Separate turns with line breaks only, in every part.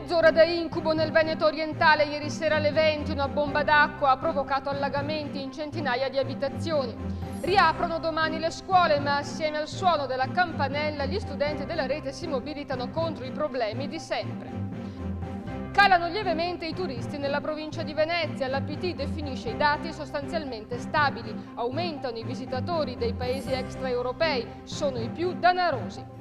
Mezz'ora da incubo nel Veneto orientale. Ieri sera alle 20 una bomba d'acqua ha provocato allagamenti in centinaia di abitazioni. Riaprono domani le scuole, ma assieme al suono della campanella gli studenti della rete si mobilitano contro i problemi di sempre. Calano lievemente i turisti nella provincia di Venezia. L'APT definisce i dati sostanzialmente stabili. Aumentano i visitatori dei paesi extraeuropei, sono i più danarosi.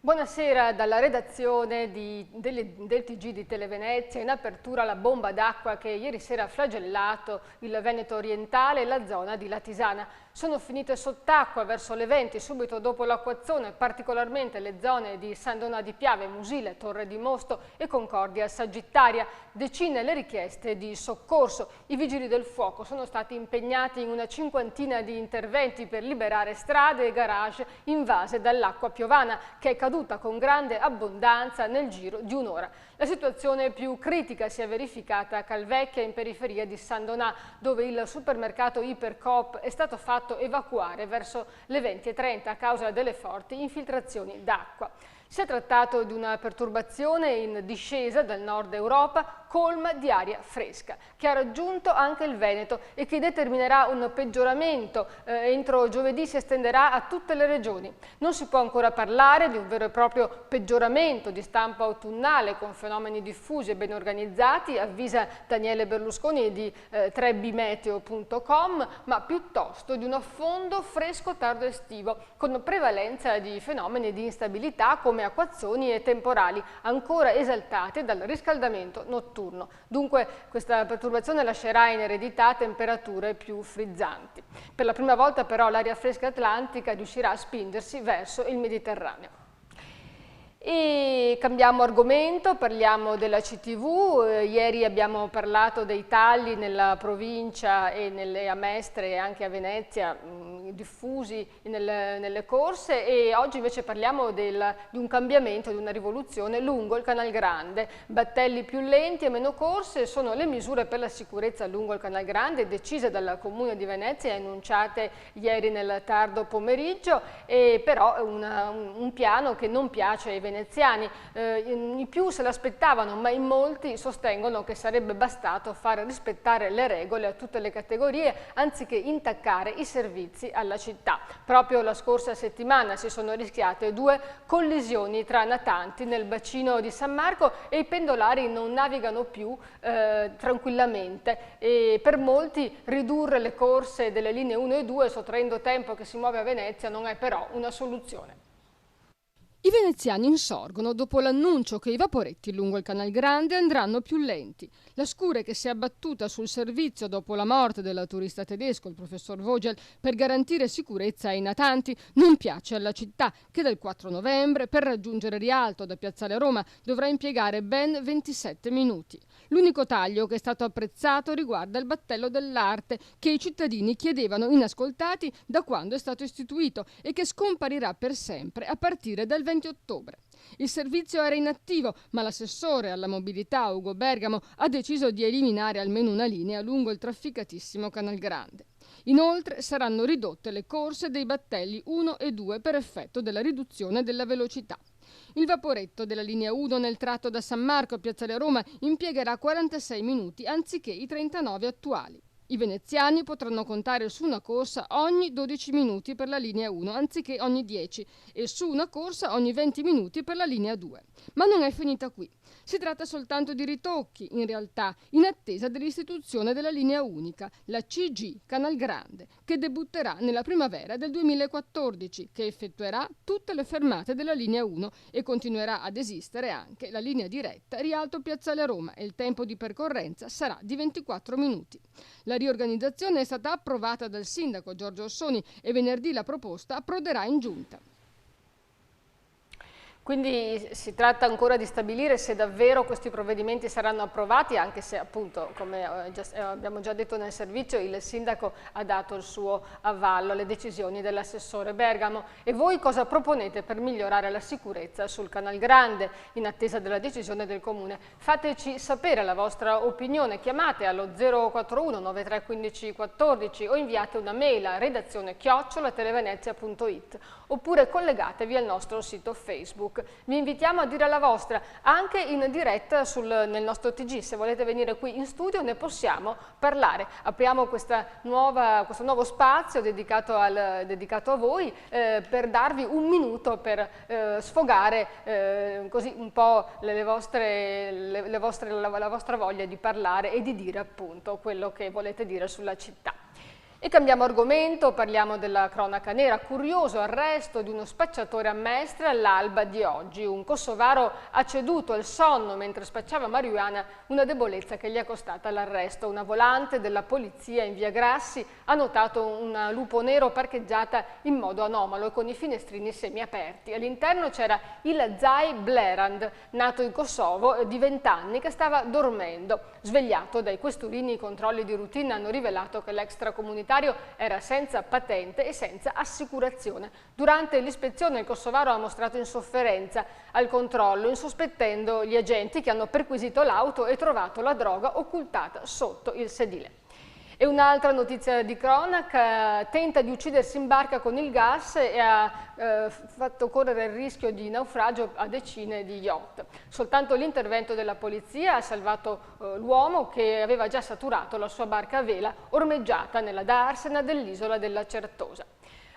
Buonasera dalla redazione del TG di Televenezia. In apertura la bomba d'acqua che ieri sera ha flagellato il Veneto orientale e la zona di Latisana. Sono finite sott'acqua verso le 20 subito dopo l'acquazzone, particolarmente le zone di San Donà di Piave, Musile, Torre di Mosto e Concordia Sagittaria. Decine le richieste di soccorso. I vigili del fuoco sono stati impegnati in una cinquantina di interventi per liberare strade e garage invase dall'acqua piovana, che è caduta con grande abbondanza nel giro di un'ora. La situazione più critica si è verificata a Calvecchia, in periferia di San Donà, dove il supermercato Ipercoop è stato fatto evacuare verso le 20:30 a causa delle forti infiltrazioni d'acqua. Si è trattato di una perturbazione in discesa dal nord Europa, colma di aria fresca, che ha raggiunto anche il Veneto e che determinerà un peggioramento. Entro giovedì si estenderà a tutte le regioni. Non si può ancora parlare di un vero e proprio peggioramento di stampo autunnale con fenomeni diffusi e ben organizzati, avvisa Daniele Berlusconi di trebimeteo.com, ma piuttosto di un affondo fresco tardo estivo, con prevalenza di fenomeni di instabilità come acquazzoni e temporali, ancora esaltate dal riscaldamento notturno. Dunque questa perturbazione lascerà in eredità temperature più frizzanti. Per la prima volta però l'aria fresca atlantica riuscirà a spingersi verso il Mediterraneo. E cambiamo argomento, parliamo della CTV. Ieri abbiamo parlato dei tagli nella provincia e a Mestre e anche a Venezia diffusi nelle corse, e oggi invece parliamo di un cambiamento, di una rivoluzione lungo il Canal Grande. Battelli più lenti e meno corse sono le misure per la sicurezza lungo il Canal Grande decise dal Comune di Venezia e annunciate ieri nel tardo pomeriggio, e però è un piano che non piace ai veneziani. I più se l'aspettavano, ma in molti sostengono che sarebbe bastato far rispettare le regole a tutte le categorie anziché intaccare i servizi alla città. Proprio la scorsa settimana si sono rischiate 2 collisioni tra natanti nel bacino di San Marco e i pendolari non navigano più tranquillamente, e per molti ridurre le corse delle linee 1 e 2 sottraendo tempo che si muove a Venezia non è però una soluzione. I veneziani insorgono dopo l'annuncio che i vaporetti lungo il Canal Grande andranno più lenti. La scure che si è abbattuta sul servizio dopo la morte del turista tedesco, il professor Vogel, per garantire sicurezza ai natanti, non piace alla città, che dal 4 novembre, per raggiungere Rialto da Piazzale Roma, dovrà impiegare ben 27 minuti. L'unico taglio che è stato apprezzato riguarda il battello dell'arte, che i cittadini chiedevano inascoltati da quando è stato istituito e che scomparirà per sempre a partire dal 20 ottobre. Il servizio era inattivo, ma l'assessore alla mobilità Ugo Bergamo ha deciso di eliminare almeno una linea lungo il trafficatissimo Canal Grande. Inoltre saranno ridotte le corse dei battelli 1 e 2 per effetto della riduzione della velocità. Il vaporetto della linea 1 nel tratto da San Marco a Piazzale Roma impiegherà 46 minuti anziché i 39 attuali. I veneziani potranno contare su una corsa ogni 12 minuti per la linea 1 anziché ogni 10 e su una corsa ogni 20 minuti per la linea 2. Ma non è finita qui. Si tratta soltanto di ritocchi, in realtà, in attesa dell'istituzione della linea unica, la CG Canal Grande, che debutterà nella primavera del 2014, che effettuerà tutte le fermate della linea 1 e continuerà ad esistere anche la linea diretta Rialto-Piazzale Roma e il tempo di percorrenza sarà di 24 minuti. La riorganizzazione è stata approvata dal sindaco Giorgio Ossoni e venerdì la proposta approderà in giunta. Quindi si tratta ancora di stabilire se davvero questi provvedimenti saranno approvati, anche se appunto, come abbiamo già detto nel servizio, il sindaco ha dato il suo avallo alle decisioni dell'assessore Bergamo. E voi cosa proponete per migliorare la sicurezza sul Canal Grande, in attesa della decisione del Comune? Fateci sapere la vostra opinione, chiamate allo 041 93 15 14 o inviate una mail a redazione@televenezia.it oppure collegatevi al nostro sito Facebook. Vi invitiamo a dire la vostra anche in diretta nel nostro TG. Se volete venire qui in studio ne possiamo parlare. Apriamo questo nuovo spazio dedicato a voi per darvi un minuto per sfogare così un po' la vostra voglia di parlare e di dire appunto quello che volete dire sulla città. E cambiamo argomento, parliamo della cronaca nera. Curioso arresto di uno spacciatore a Mestre all'alba di oggi. Un kosovaro ha ceduto al sonno mentre spacciava marijuana, una debolezza che gli è costata l'arresto. Una volante della polizia in via Grassi ha notato una lupo nero parcheggiata in modo anomalo e con i finestrini semiaperti. All'interno c'era il Zaj Blerand, nato in Kosovo, di 20 anni, che stava dormendo. Svegliato dai questurini, i controlli di routine hanno rivelato che l'extracomunitario era senza patente e senza assicurazione. Durante l'ispezione il kosovaro ha mostrato insofferenza al controllo, insospettendo gli agenti che hanno perquisito l'auto e trovato la droga occultata sotto il sedile. E un'altra notizia di cronaca: tenta di uccidersi in barca con il gas e ha fatto correre il rischio di naufragio a decine di yacht. Soltanto l'intervento della polizia ha salvato l'uomo, che aveva già saturato la sua barca a vela ormeggiata nella darsena dell'isola della Certosa.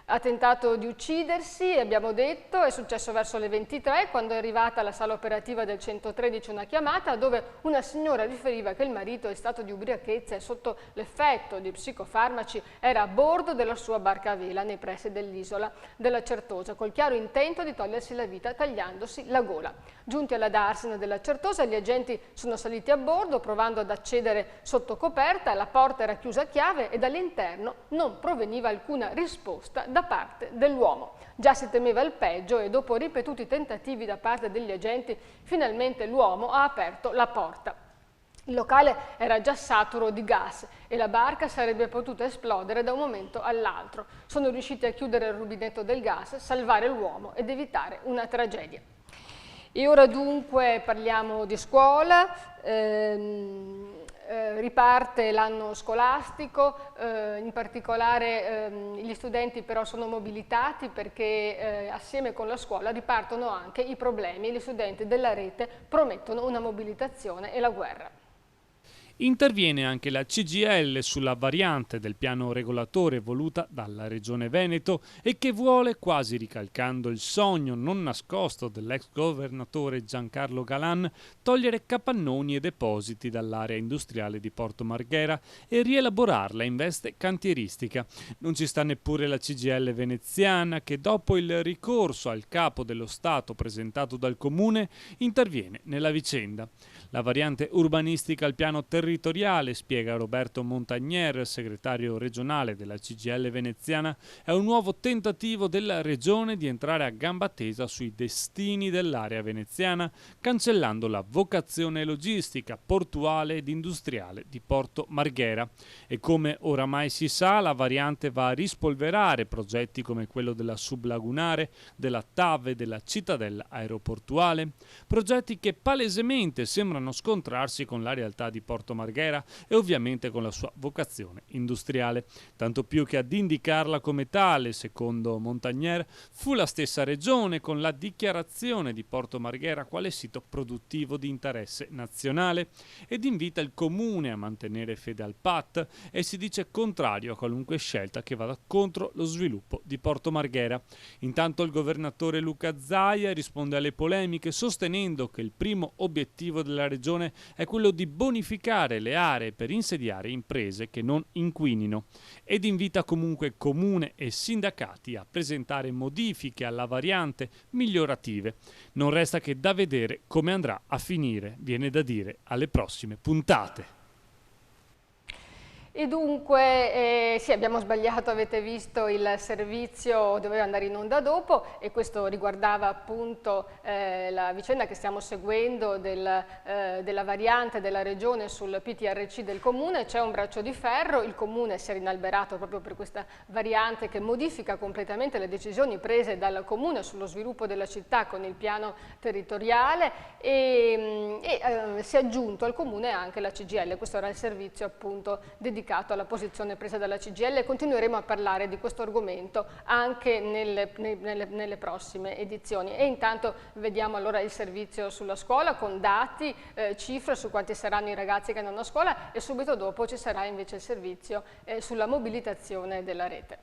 Ha tentato di uccidersi, abbiamo detto, è successo verso le 23 quando è arrivata alla sala operativa del 113 una chiamata dove una signora riferiva che il marito, in stato di ubriachezza e sotto l'effetto di psicofarmaci, era a bordo della sua barca a vela nei pressi dell'isola della Certosa, col chiaro intento di togliersi la vita tagliandosi la gola. Giunti alla darsena della Certosa, gli agenti sono saliti a bordo provando ad accedere sotto coperta, la porta era chiusa a chiave e dall'interno non proveniva alcuna risposta da parte dell'uomo. Già si temeva il peggio e dopo ripetuti tentativi da parte degli agenti, finalmente l'uomo ha aperto la porta. Il locale era già saturo di gas e la barca sarebbe potuta esplodere da un momento all'altro. Sono riusciti a chiudere il rubinetto del gas, salvare l'uomo ed evitare una tragedia. E ora dunque parliamo di scuola. Riparte l'anno scolastico, in particolare gli studenti però sono mobilitati perché assieme con la scuola ripartono anche i problemi. Gli studenti della rete promettono una mobilitazione e la guerra.
Interviene anche la CGIL sulla variante del piano regolatore voluta dalla Regione Veneto e che vuole, quasi ricalcando il sogno non nascosto dell'ex governatore Giancarlo Galan, togliere capannoni e depositi dall'area industriale di Porto Marghera e rielaborarla in veste cantieristica. Non ci sta neppure la CGIL veneziana che, dopo il ricorso al capo dello Stato presentato dal Comune, interviene nella vicenda. La variante urbanistica al piano territoriale, spiega Roberto Montagnier, segretario regionale della CGIL veneziana, è un nuovo tentativo della regione di entrare a gamba tesa sui destini dell'area veneziana, cancellando la vocazione logistica, portuale ed industriale di Porto Marghera. E come oramai si sa, la variante va a rispolverare progetti come quello della sublagunare, della TAV e della cittadella aeroportuale, progetti che palesemente sembrano scontrarsi con la realtà di Porto Marghera e ovviamente con la sua vocazione industriale, tanto più che ad indicarla come tale, secondo Montagnier, fu la stessa regione con la dichiarazione di Porto Marghera quale sito produttivo di interesse nazionale ed invita il Comune a mantenere fede al PAT e si dice contrario a qualunque scelta che vada contro lo sviluppo di Porto Marghera. Intanto il governatore Luca Zaia risponde alle polemiche sostenendo che il primo obiettivo della regione è quello di bonificare le aree per insediare imprese che non inquinino ed invita comunque Comune e sindacati a presentare modifiche alla variante migliorative. Non resta che da vedere come andrà a finire, viene da dire alle prossime puntate.
E dunque, sì, abbiamo sbagliato, avete visto, il servizio doveva andare in onda dopo, e questo riguardava appunto la vicenda che stiamo seguendo della variante della regione sul PTRC del comune. C'è un braccio di ferro, il comune si è rinalberato proprio per questa variante che modifica completamente le decisioni prese dal comune sullo sviluppo della città con il piano territoriale, e si è aggiunto al comune anche la CGIL. Questo era il servizio appunto dedicato alla posizione presa dalla CGIL, e continueremo a parlare di questo argomento anche nelle prossime edizioni. E intanto vediamo allora il servizio sulla scuola con dati, cifre su quanti saranno i ragazzi che andranno a scuola, e subito dopo ci sarà invece il servizio sulla mobilitazione della rete.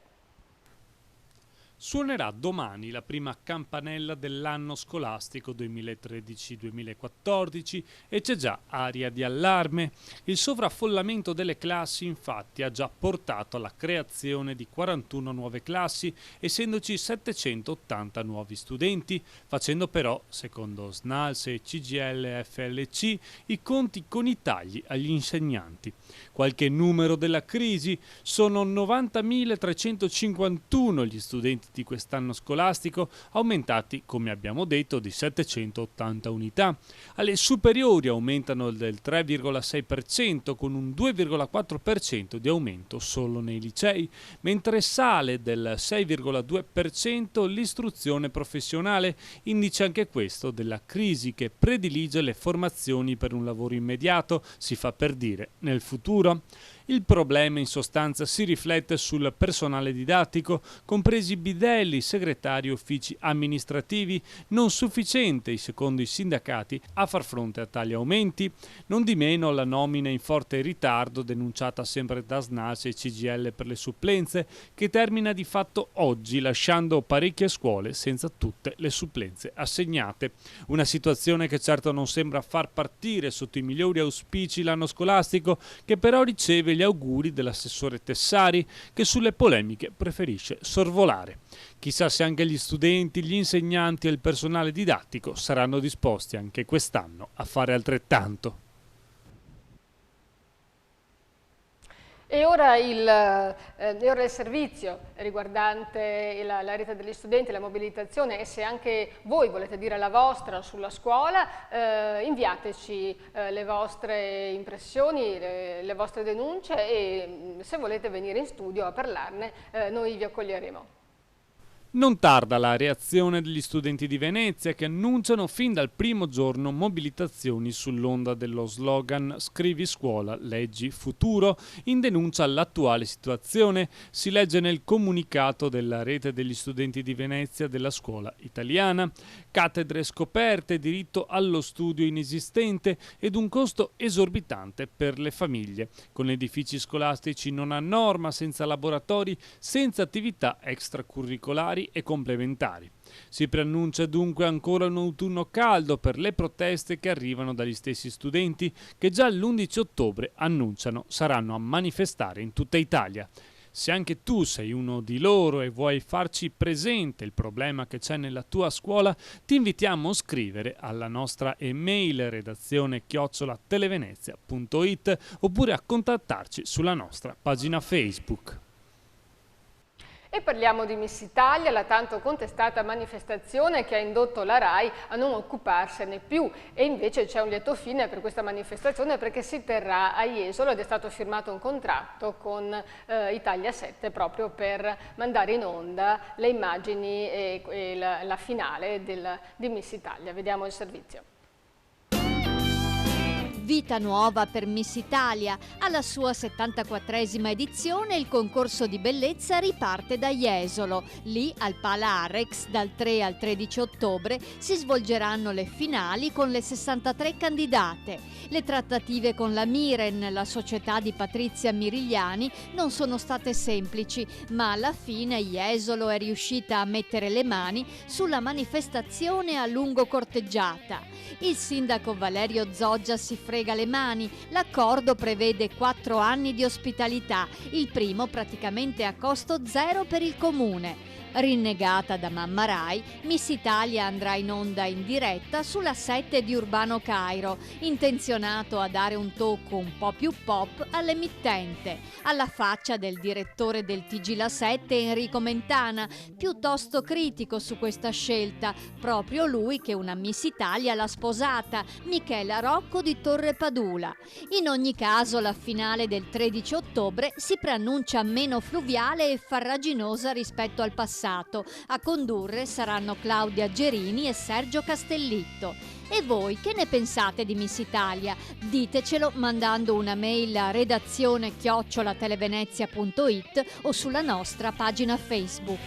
Suonerà domani la prima campanella dell'anno scolastico 2013-2014 e c'è già aria di allarme. Il sovraffollamento delle classi infatti ha già portato alla creazione di 41 nuove classi, essendoci 780 nuovi studenti, facendo però, secondo SNALS e CGIL FLC, i conti con i tagli agli insegnanti. Qualche numero della crisi: sono 90.351 gli studenti di quest'anno scolastico, aumentati, come abbiamo detto, di 780 unità. Alle superiori aumentano del 3,6%, con un 2,4% di aumento solo nei licei, mentre sale del 6,2% l'istruzione professionale, indice anche questo della crisi che predilige le formazioni per un lavoro immediato, si fa per dire, nel futuro. Il problema in sostanza si riflette sul personale didattico, compresi bidelli, segretari e uffici amministrativi, non sufficiente, secondo i sindacati, a far fronte a tali aumenti. Non di meno la nomina in forte ritardo, denunciata sempre da SNALS e CGIL per le supplenze, che termina di fatto oggi, lasciando parecchie scuole senza tutte le supplenze assegnate. Una situazione che certo non sembra far partire sotto i migliori auspici l'anno scolastico, che però riceve gli auguri dell'assessore Tessari, che sulle polemiche preferisce sorvolare. Chissà se anche gli studenti, gli insegnanti e il personale didattico saranno disposti anche quest'anno a fare altrettanto.
E ora il servizio riguardante la rete degli studenti, la mobilitazione, e se anche voi volete dire la vostra sulla scuola, inviateci le vostre impressioni, le vostre denunce, e se volete venire in studio a parlarne, noi vi accoglieremo.
Non tarda la reazione degli studenti di Venezia, che annunciano fin dal primo giorno mobilitazioni sull'onda dello slogan "Scrivi scuola, leggi futuro", in denuncia all'attuale situazione. Si legge nel comunicato della rete degli studenti di Venezia della scuola italiana: cattedre scoperte, diritto allo studio inesistente ed un costo esorbitante per le famiglie, con edifici scolastici non a norma, senza laboratori, senza attività extracurricolari e complementari. Si preannuncia dunque ancora un autunno caldo per le proteste che arrivano dagli stessi studenti, che già l'11 ottobre annunciano saranno a manifestare in tutta Italia. Se anche tu sei uno di loro e vuoi farci presente il problema che c'è nella tua scuola, ti invitiamo a scrivere alla nostra email redazione@televenezia.it oppure a contattarci sulla nostra pagina Facebook.
E parliamo di Miss Italia, la tanto contestata manifestazione che ha indotto la RAI a non occuparsene più, e invece c'è un lieto fine per questa manifestazione, perché si terrà a Jesolo ed è stato firmato un contratto con Italia 7 proprio per mandare in onda le immagini e la finale di Miss Italia. Vediamo il servizio.
Vita nuova per Miss Italia. Alla sua 74esima edizione il concorso di bellezza riparte da Jesolo. Lì, al Pala Arex, dal 3 al 13 ottobre, si svolgeranno le finali con le 63 candidate. Le trattative con la Miren, la società di Patrizia Mirigliani, non sono state semplici, ma alla fine Jesolo è riuscita a mettere le mani sulla manifestazione a lungo corteggiata. Il sindaco Valerio Zoggia si frega asciuga le mani. L'accordo prevede 4 anni di ospitalità, il primo praticamente a costo zero per il comune. Rinnegata da Mamma Rai, Miss Italia andrà in onda in diretta sulla 7 di Urbano Cairo, intenzionato a dare un tocco un po' più pop all'emittente, alla faccia del direttore del TG La 7 Enrico Mentana, piuttosto critico su questa scelta, proprio lui che una Miss Italia l'ha sposata, Michela Rocco di Torre Padula. In ogni caso la finale del 13 ottobre si preannuncia meno fluviale e farraginosa rispetto al passato. A condurre saranno Claudia Gerini e Sergio Castellitto. E voi che ne pensate di Miss Italia? Ditecelo mandando una mail a redazione@televenezia.it o sulla nostra pagina Facebook.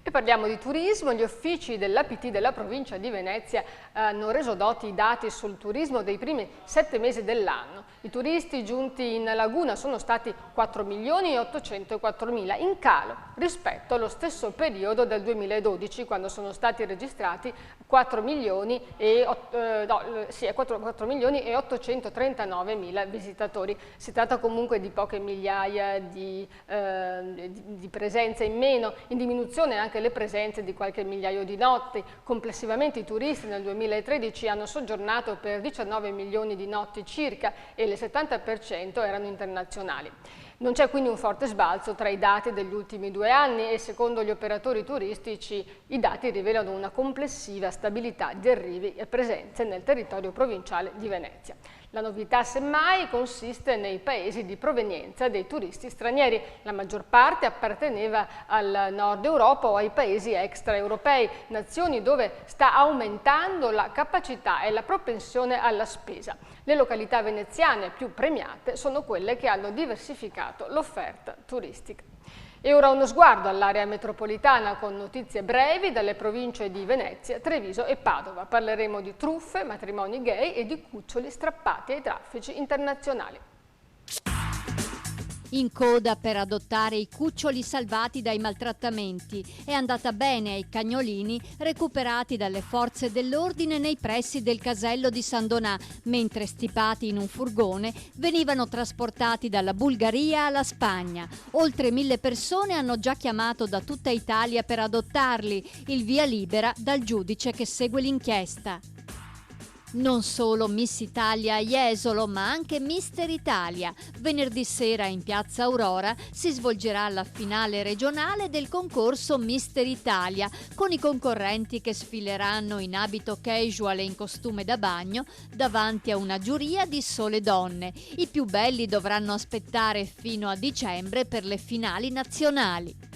E parliamo di turismo. Gli uffici dell'APT della provincia di Venezia hanno reso noti i dati sul turismo dei primi 7 mesi dell'anno. I turisti giunti in laguna sono stati 4.804.000, in calo rispetto allo stesso periodo del 2012, quando sono stati registrati 4.839.000 visitatori. Si tratta comunque di poche migliaia di presenze in meno, in diminuzione anche le presenze di qualche migliaio di notti. Complessivamente i turisti nel 2013 hanno soggiornato per 19 milioni di notti circa e il 70% erano internazionali. Non c'è quindi un forte sbalzo tra i dati degli ultimi 2 anni e secondo gli operatori turistici i dati rivelano una complessiva stabilità di arrivi e presenze nel territorio provinciale di Venezia. La novità semmai consiste nei paesi di provenienza dei turisti stranieri. La maggior parte apparteneva al nord Europa o ai paesi extraeuropei, nazioni dove sta aumentando la capacità e la propensione alla spesa. Le località veneziane più premiate sono quelle che hanno diversificato l'offerta turistica. E ora uno sguardo all'area metropolitana con notizie brevi dalle province di Venezia, Treviso e Padova. Parleremo di truffe, matrimoni gay e di cuccioli strappati ai traffici internazionali.
In coda per adottare i cuccioli salvati dai maltrattamenti. È andata bene ai cagnolini recuperati dalle forze dell'ordine nei pressi del casello di San Donà, mentre stipati in un furgone venivano trasportati dalla Bulgaria alla Spagna. Oltre 1000 persone hanno già chiamato da tutta Italia per adottarli, il via libera dal giudice che segue l'inchiesta. Non solo Miss Italia a Jesolo, ma anche Mister Italia. Venerdì sera in Piazza Aurora si svolgerà la finale regionale del concorso Mister Italia, con i concorrenti che sfileranno in abito casual e in costume da bagno davanti a una giuria di sole donne. I più belli dovranno aspettare fino a dicembre per le finali nazionali.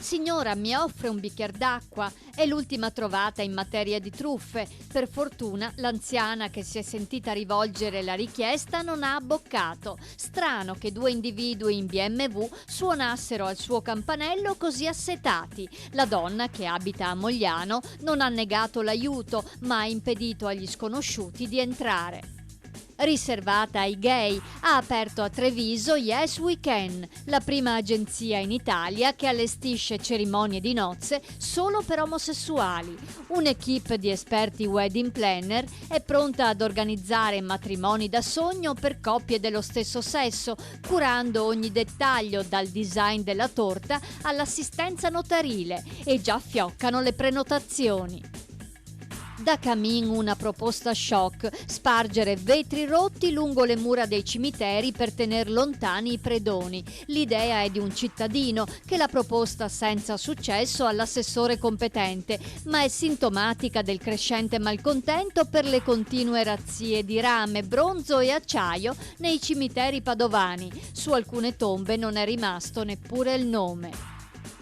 Signora, mi offre un bicchiere d'acqua? È l'ultima trovata in materia di truffe. Per fortuna l'anziana che si è sentita rivolgere la richiesta non ha abboccato. Strano che 2 individui in BMW suonassero al suo campanello così assetati. La donna, che abita a Mogliano, non ha negato l'aiuto, ma ha impedito agli sconosciuti di entrare. Riservata ai gay, ha aperto a Treviso Yes We Can, la prima agenzia in Italia che allestisce cerimonie di nozze solo per omosessuali. Un'equipe di esperti wedding planner è pronta ad organizzare matrimoni da sogno per coppie dello stesso sesso, curando ogni dettaglio dal design della torta all'assistenza notarile, e già fioccano le prenotazioni. Da Camin una proposta shock: spargere vetri rotti lungo le mura dei cimiteri per tener lontani i predoni. L'idea è di un cittadino che l'ha proposta senza successo all'assessore competente, ma è sintomatica del crescente malcontento per le continue razzie di rame, bronzo e acciaio nei cimiteri padovani. Su alcune tombe non è rimasto neppure il nome.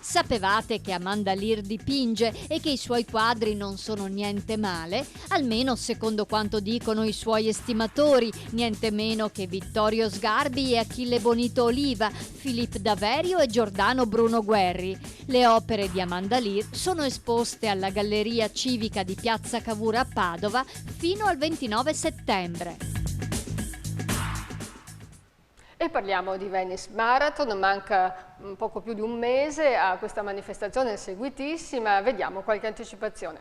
Sapevate che Amanda Lear dipinge e che i suoi quadri non sono niente male? Almeno secondo quanto dicono i suoi estimatori, niente meno che Vittorio Sgarbi e Achille Bonito Oliva, Filippo Daverio e Giordano Bruno Guerri. Le opere di Amanda Lear sono esposte alla Galleria Civica di Piazza Cavour a Padova fino al 29 settembre.
E parliamo di Venice Marathon, manca un poco più di un mese a questa manifestazione seguitissima, vediamo qualche anticipazione.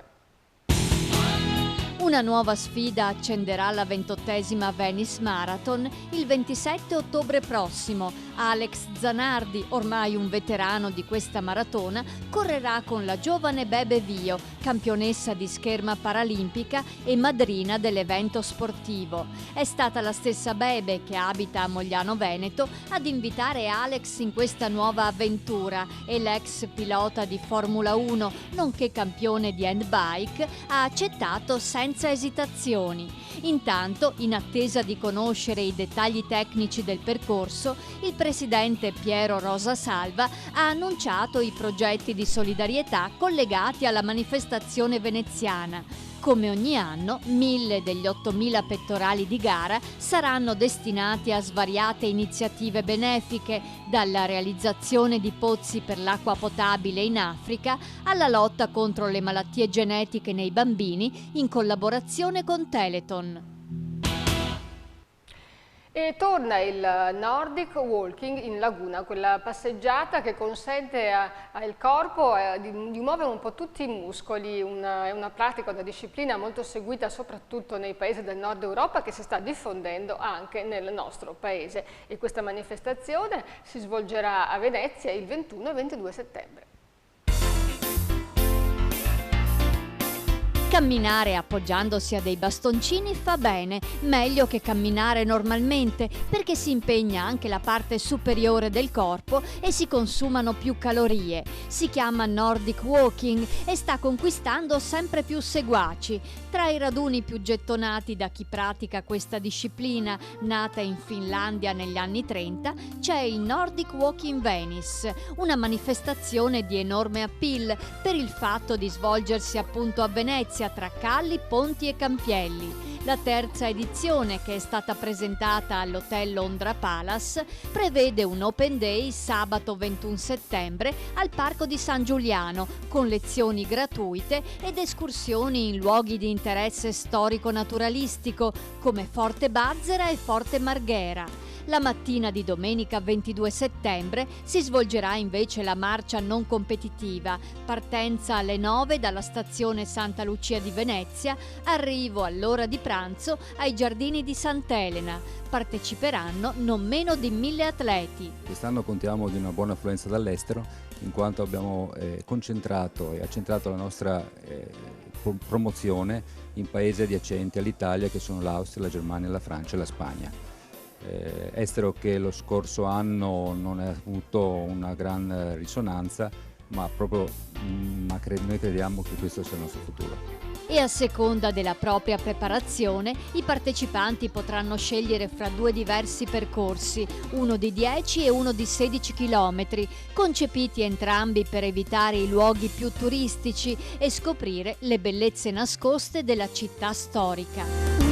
Una nuova sfida accenderà la 28esima Venice Marathon il 27 ottobre prossimo. Alex Zanardi, ormai un veterano di questa maratona, correrà con la giovane Bebe Vio, campionessa di scherma paralimpica e madrina dell'evento sportivo. È stata la stessa Bebe, che abita a Mogliano Veneto, ad invitare Alex in questa nuova avventura, e l'ex pilota di Formula 1, nonché campione di handbike, ha accettato senza esitazioni. Intanto, in attesa di conoscere i dettagli tecnici del percorso, il presidente Piero Rosa Salva ha annunciato i progetti di solidarietà collegati alla manifestazione veneziana. Come ogni anno, 1.000 degli 8.000 pettorali di gara saranno destinati a svariate iniziative benefiche, dalla realizzazione di pozzi per l'acqua potabile in Africa alla lotta contro le malattie genetiche nei bambini in collaborazione con Teleton.
E torna il Nordic Walking in laguna, quella passeggiata che consente al corpo di muovere un po' tutti i muscoli. È una pratica, una disciplina molto seguita soprattutto nei paesi del nord Europa, che si sta diffondendo anche nel nostro paese. E questa manifestazione si svolgerà a Venezia il 21 e 22 settembre.
Camminare appoggiandosi a dei bastoncini fa bene, meglio che camminare normalmente, perché si impegna anche la parte superiore del corpo e si consumano più calorie. Si chiama Nordic Walking e sta conquistando sempre più seguaci. Tra i raduni più gettonati da chi pratica questa disciplina, nata in Finlandia negli anni 30, c'è il Nordic Walking Venice, una manifestazione di enorme appeal per il fatto di svolgersi appunto a Venezia, tra calli, ponti e campielli. La terza edizione, che è stata presentata all'Hotel Londra Palace, prevede un Open Day sabato 21 settembre al Parco di San Giuliano, con lezioni gratuite ed escursioni in luoghi di interesse storico-naturalistico come Forte Bazzera e Forte Marghera. La mattina di domenica 22 settembre si svolgerà invece la marcia non competitiva, partenza alle 9 dalla stazione Santa Lucia di Venezia, arrivo all'ora di pranzo ai giardini di Sant'Elena. Parteciperanno non meno di 1.000 atleti.
Quest'anno contiamo di una buona affluenza dall'estero, in quanto abbiamo concentrato e accentrato la nostra promozione in paesi adiacenti all'Italia, che sono l'Austria, la Germania, la Francia e la Spagna. Estero che lo scorso anno non ha avuto una gran risonanza, ma noi crediamo che questo sia il nostro futuro.
E a seconda della propria preparazione, i partecipanti potranno scegliere fra due diversi percorsi, uno di 10 e uno di 16 km, concepiti entrambi per evitare i luoghi più turistici e scoprire le bellezze nascoste della città storica.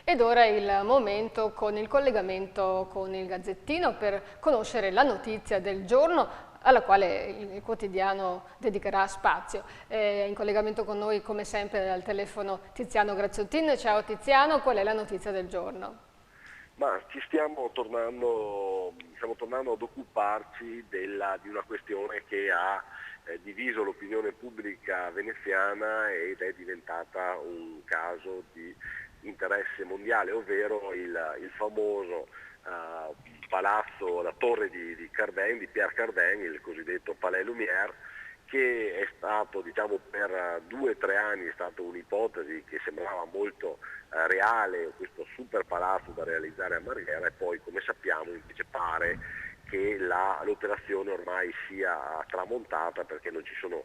Ed ora è il momento con il collegamento con il Gazzettino per conoscere la notizia del giorno, alla quale il quotidiano dedicherà spazio. In collegamento con noi, come sempre, al telefono Tiziano Grazzottin. Ciao Tiziano, qual è la notizia del giorno?
Ma stiamo tornando ad occuparci di una questione che ha diviso l'opinione pubblica veneziana ed è diventata un caso di interesse mondiale, ovvero il famoso palazzo, la torre di Cardin, di Pierre Cardin, il cosiddetto Palais Lumière, che è stato, per 2 o 3 anni è stata un'ipotesi che sembrava molto reale, questo super palazzo da realizzare a Marghera, e poi, come sappiamo, invece pare che l'operazione ormai sia tramontata, perché non ci sono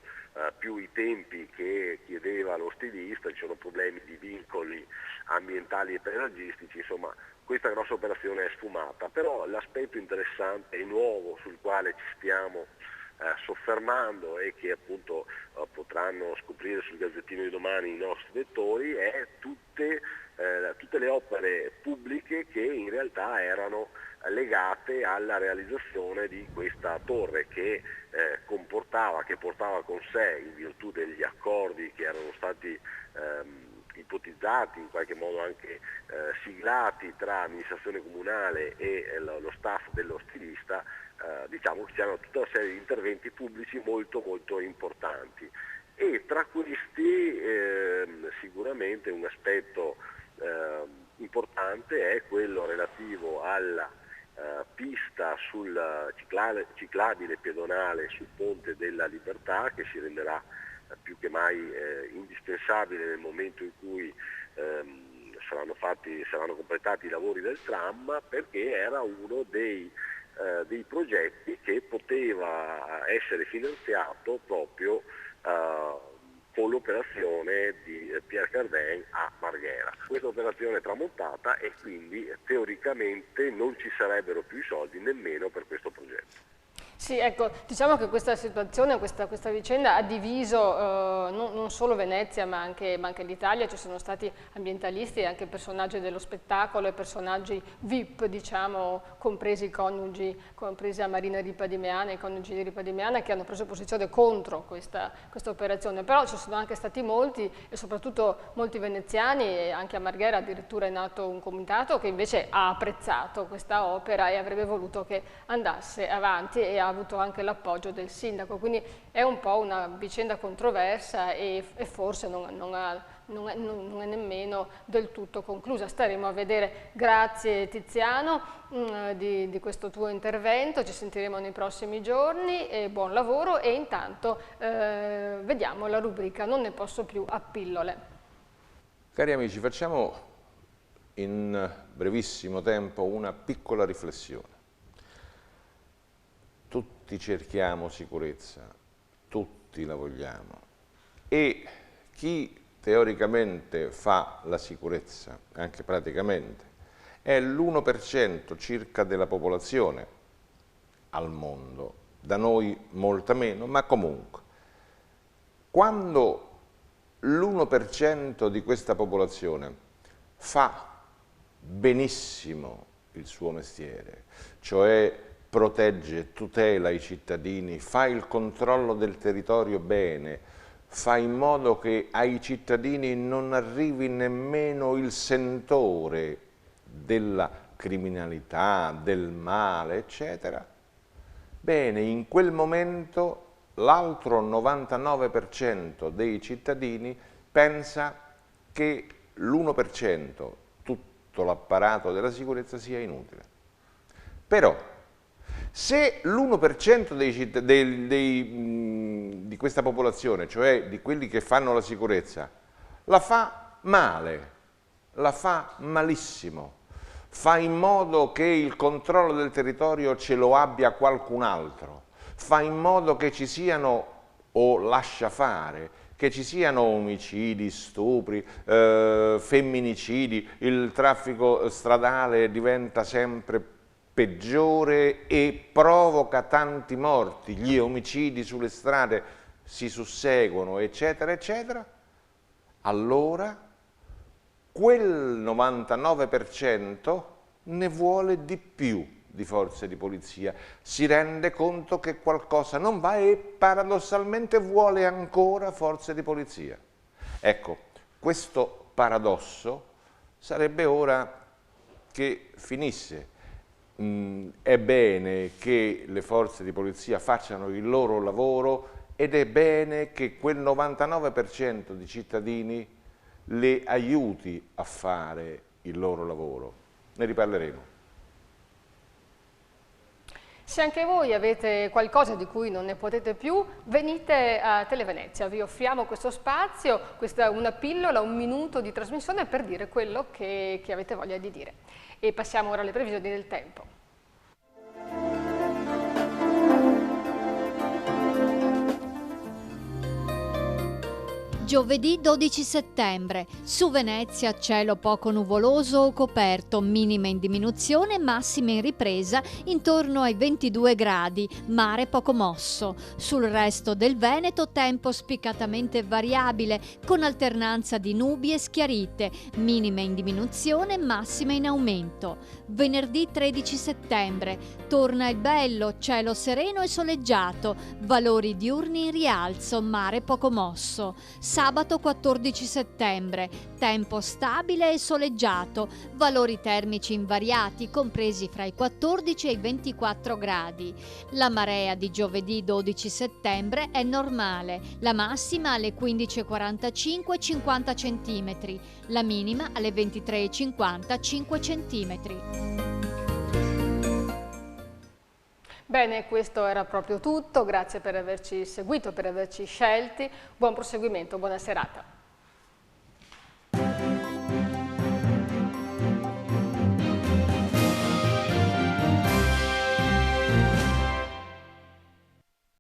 più i tempi che chiedeva lo stilista, ci sono problemi di vincoli ambientali e paesaggistici, insomma questa grossa operazione è sfumata. Però l'aspetto interessante e nuovo sul quale ci stiamo soffermando e che appunto potranno scoprire sul Gazzettino di domani i nostri lettori è tutte le opere pubbliche che in realtà erano legate alla realizzazione di questa torre, che portava con sé, in virtù degli accordi che erano stati ipotizzati, in qualche modo anche siglati tra amministrazione comunale e lo staff dello stilista, diciamo che c'erano tutta una serie di interventi pubblici molto molto importanti, e tra questi sicuramente un aspetto importante è quello relativo alla pista sul ciclabile pedonale sul Ponte della Libertà, che si renderà più che mai indispensabile nel momento in cui saranno completati i lavori del tram, perché era uno dei progetti che poteva essere finanziato proprio con l'operazione di Pierre Cardin a Marghera. Questa operazione è tramontata e quindi teoricamente non ci sarebbero più i soldi nemmeno per questo progetto.
Sì, ecco, diciamo che questa situazione, questa vicenda ha diviso non solo Venezia ma anche l'Italia. Ci sono stati ambientalisti e anche personaggi dello spettacolo e personaggi VIP, diciamo, compresi i coniugi, compresi a Marina Ripa di Meana, i coniugi di Ripa di Meana, che hanno preso posizione contro questa operazione. Però ci sono anche stati molti, e soprattutto molti veneziani, e anche a Marghera addirittura è nato un comitato che invece ha apprezzato questa opera e avrebbe voluto che andasse avanti, e ha avuto anche l'appoggio del sindaco, quindi è un po' una vicenda controversa e forse non è nemmeno del tutto conclusa. Staremo a vedere. Grazie Tiziano di questo tuo intervento, ci sentiremo nei prossimi giorni e buon lavoro, e intanto vediamo la rubrica Non ne posso più a pillole.
Cari amici, facciamo in brevissimo tempo una piccola riflessione. Tutti cerchiamo sicurezza, tutti la vogliamo, e chi teoricamente fa la sicurezza, anche praticamente, è l'1% circa della popolazione al mondo, da noi molta meno, ma comunque. Quando l'1% di questa popolazione fa benissimo il suo mestiere, cioè protegge, tutela i cittadini, fa il controllo del territorio bene, fa in modo che ai cittadini non arrivi nemmeno il sentore della criminalità, del male, eccetera. Bene, in quel momento l'altro 99% dei cittadini pensa che l'1%, tutto l'apparato della sicurezza, sia inutile. Però, se l'1% di questa popolazione, cioè di quelli che fanno la sicurezza, la fa male, la fa malissimo, fa in modo che il controllo del territorio ce lo abbia qualcun altro, fa in modo che ci siano, o lascia fare, che ci siano omicidi, stupri, femminicidi, il traffico stradale diventa sempre peggiore e provoca tanti morti, gli omicidi sulle strade si susseguono, eccetera, eccetera, allora quel 99% ne vuole di più di forze di polizia, si rende conto che qualcosa non va e paradossalmente vuole ancora forze di polizia. Ecco, questo paradosso sarebbe ora che finisse. È bene che le forze di polizia facciano il loro lavoro ed è bene che quel 99% di cittadini le aiuti a fare il loro lavoro. Ne riparleremo.
Se anche voi avete qualcosa di cui non ne potete più, venite a Televenezia, vi offriamo questo spazio, questa è una pillola, un minuto di trasmissione per dire quello che avete voglia di dire. E passiamo ora alle previsioni del tempo.
Giovedì 12 settembre, su Venezia cielo poco nuvoloso o coperto, minime in diminuzione, massime in ripresa intorno ai 22 gradi, mare poco mosso. Sul resto del Veneto tempo spiccatamente variabile, con alternanza di nubi e schiarite, minime in diminuzione, massime in aumento. Venerdì 13 settembre, torna il bello, cielo sereno e soleggiato, valori diurni in rialzo, mare poco mosso. sabato 14 settembre, tempo stabile e soleggiato, valori termici invariati compresi fra i 14 e i 24 gradi. La marea di giovedì 12 settembre è normale, la massima alle 15:45 50 cm, la minima alle 23:50 5 cm.
Bene, questo era proprio tutto, grazie per averci seguito, per averci scelti, buon proseguimento, buona serata.